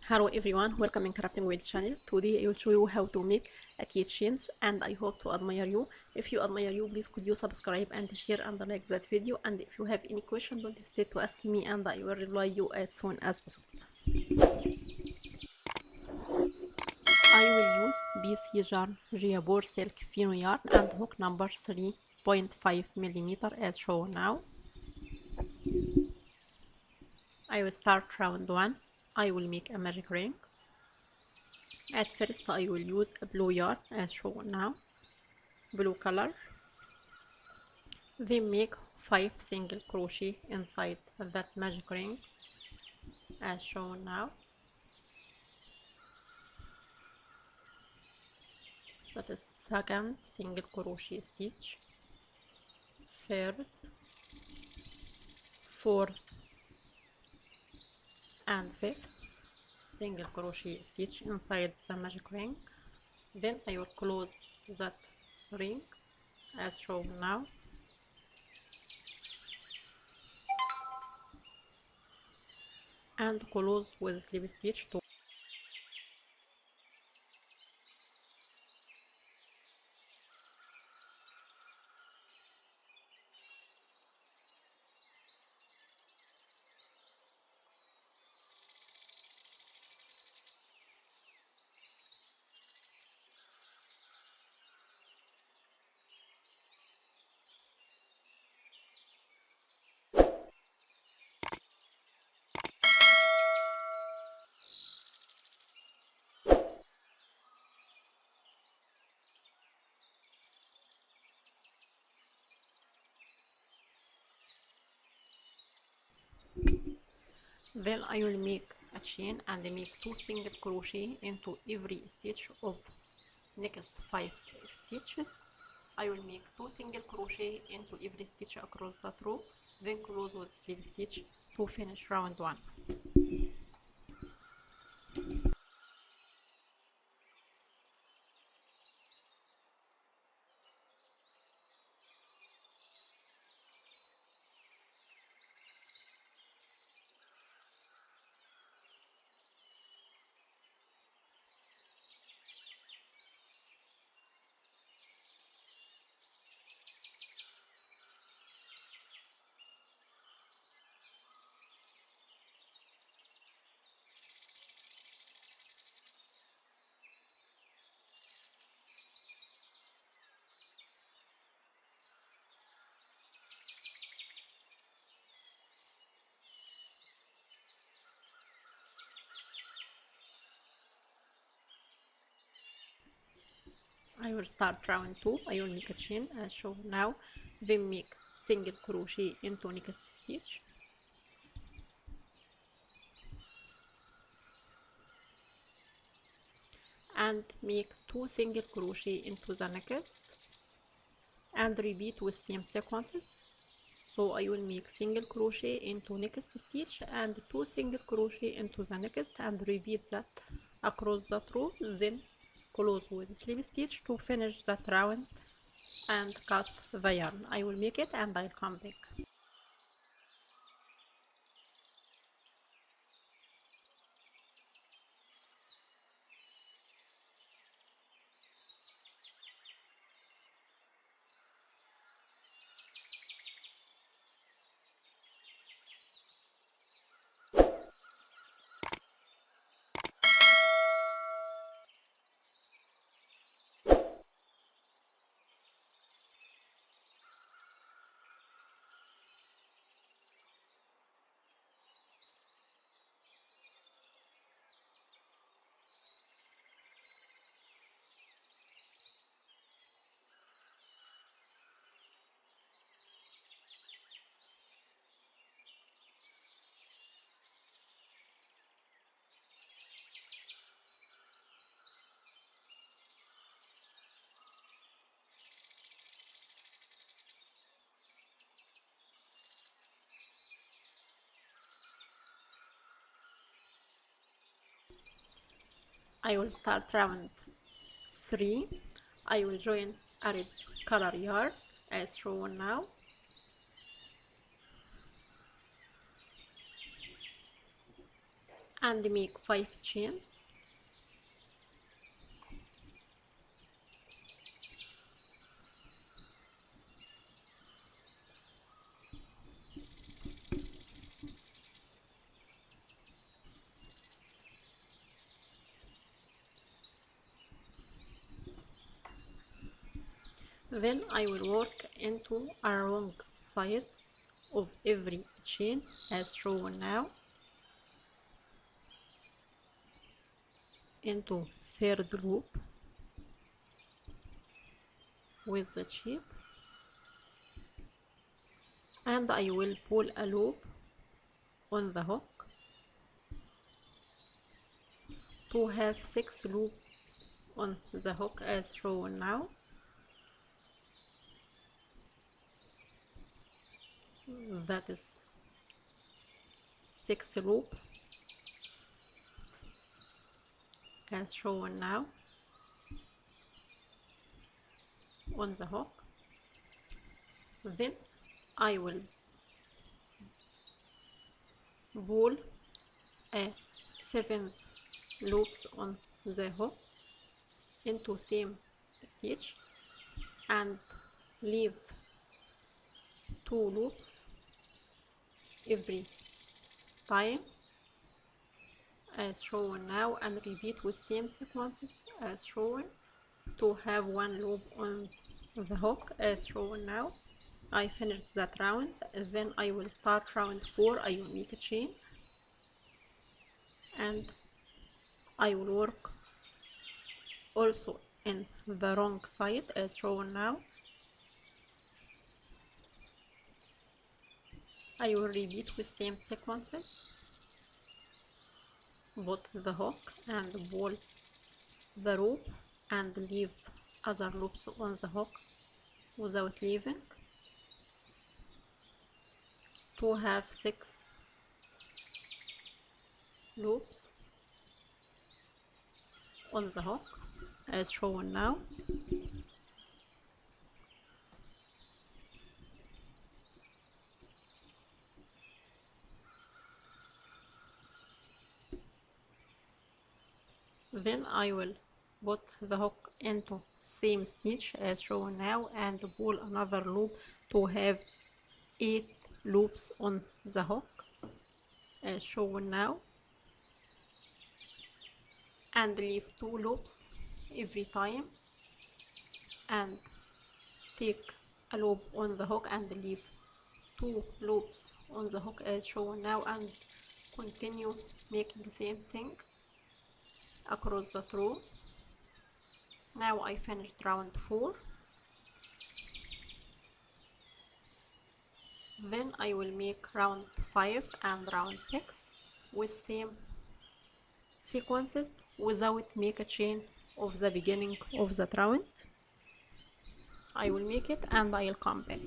Hello everyone, welcome in Crafting With channel. Today I will show you how to make a keychains and I hope to admire you. If you admire you, please could you subscribe and share and like that video, and if you have any question don't hesitate to ask me and I will reply you as soon as possible. I will use BC yarn, Giabor silk fino yarn and hook number 3.5 mm as shown now. I will start round 1. I will make a magic ring. At first I will use a blue yarn as shown now, blue color. Then make 5 single crochet inside that magic ring as shown now. That is second single crochet stitch, third, fourth and fifth single crochet stitch inside the magic ring. Then I will close that ring as shown now. And close with slip stitch 2. Then I will make a chain and make 2 single crochet into every stitch of next 5 stitches. I will make 2 single crochet into every stitch across that row, then close with slip stitch to finish round 1. I will start round 2. I will make a chain as shown now, then make single crochet into next stitch, and make 2 single crochet into the next and repeat with same sequences. So I will make single crochet into next stitch and 2 single crochet into the next and repeat that across that row, then close with slip stitch to finish that round and cut the yarn. I will make it and I'll come back. I will start round 3. I will join a red color yarn as shown now. and make 5 chains. Then I will work into a wrong side of every chain as shown now, into third loop with the shape, and I will pull a loop on the hook to have 6 loops on the hook as shown now. That is 6 loop as shown now on the hook. Then I will pull a 7 loops on the hook into same stitch and leave 2 loops every time as shown now, and repeat with same sequences as shown to have 1 loop on the hook as shown now. I finished that round. Then I will start round 4. I will make a chain and I will work also in the wrong side as shown now. I will repeat with same sequences, put the hook and pull the rope and leave other loops on the hook without leaving, to have 6 loops on the hook as shown now. Then I will put the hook into same stitch as shown now and pull another loop to have 8 loops on the hook as shown now, and leave 2 loops every time and take a loop on the hook and leave 2 loops on the hook as shown now, and continue making the same thing across the row. Now I finished round 4. Then I will make round 5 and round 6 with same sequences without make a chain of the beginning of that round. I will make it and I'll come back.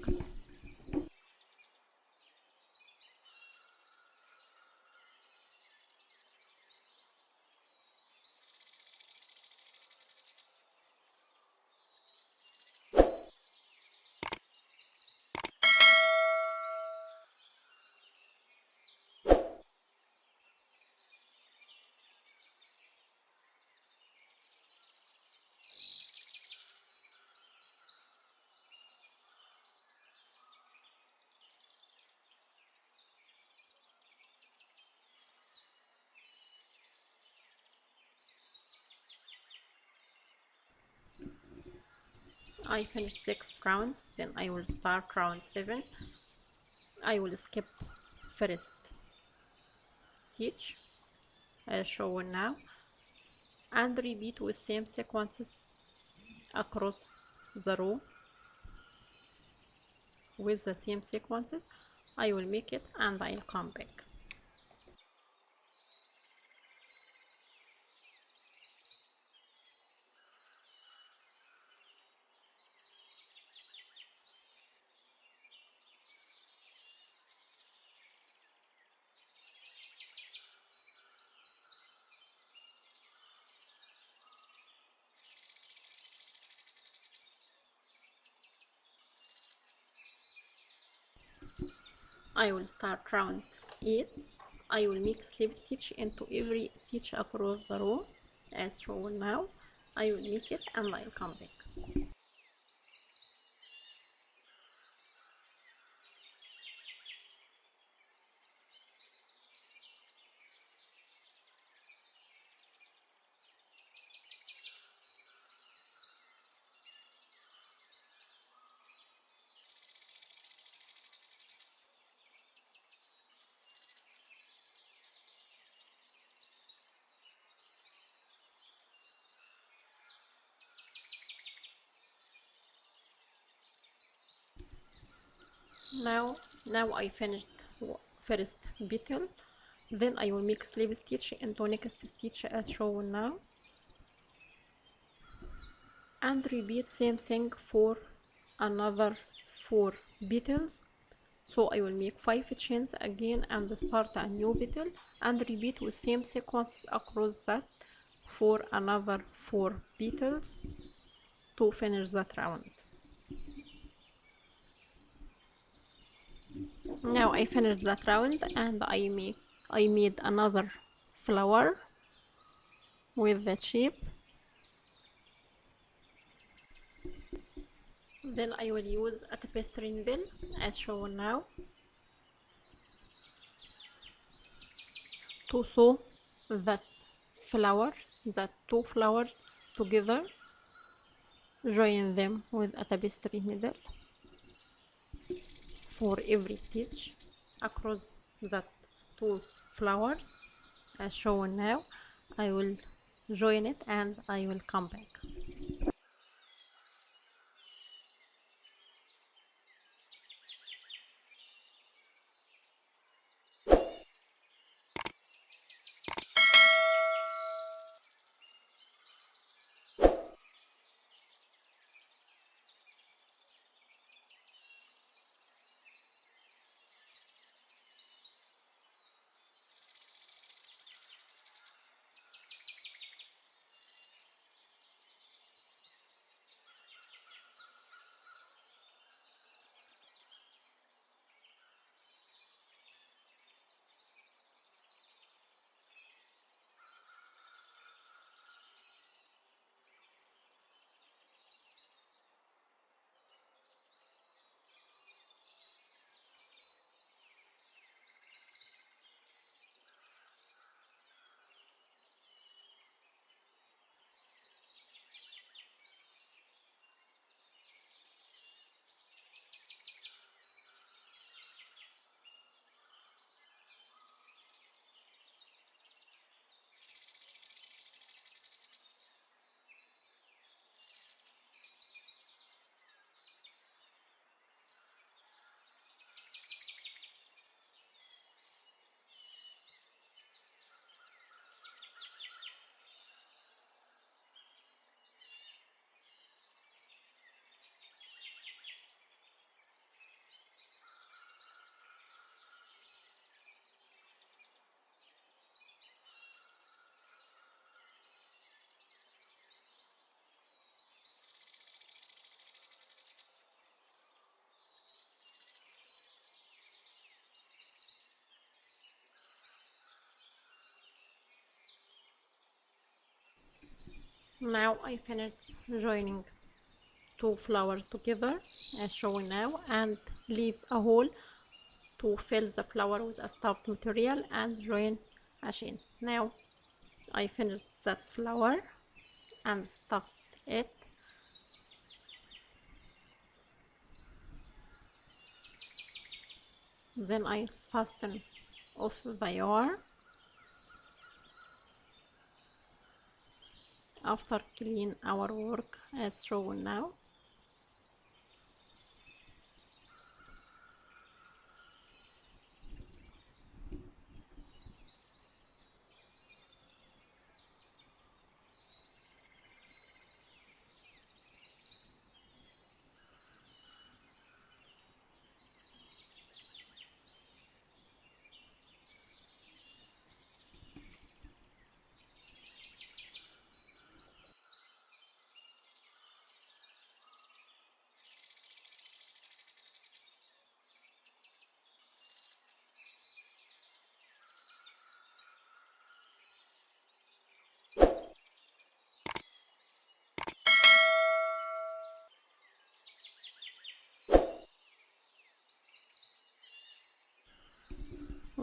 I finished 6 rounds, then I will start round 7. I will skip first stitch as shown now and repeat with same sequences across the row with the same sequences. I will make it and I'll come back. I will start round 8. I will make slip stitch into every stitch across the row as shown now. I will make it and I'll come back. Now I finished first petal, then I will make slip stitch into next stitch as shown now, and repeat same thing for another 4 petals. So I will make 5 chains again and start a new petal and repeat with same sequence across that for another 4 petals to finish that round. Now I finished that round and I made another flower with the shape. Then I will use a tapestry needle as shown now to sew that two flowers together. Join them with a tapestry needle for every stitch across that 2 flowers as shown now. I will join it and I will come back. Now I finished joining 2 flowers together as shown now and leave a hole to fill the flower with a stuffed material and join a chain. Now I finished that flower and stuffed it. Then I fasten off the yarn. After clean our work as shown now.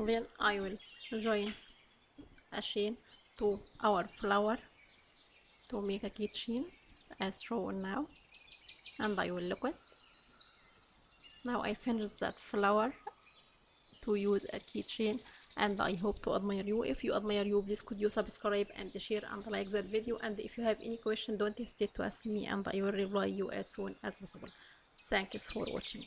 Then I will join a chain to our flower to make a keychain as shown now, and I will lock it. Now I finished that flower to use a keychain, and I hope to admire you. If you admire you, please could you subscribe and share and like that video, and if you have any question, don't hesitate to ask me and I will reply you as soon as possible. Thanks for watching.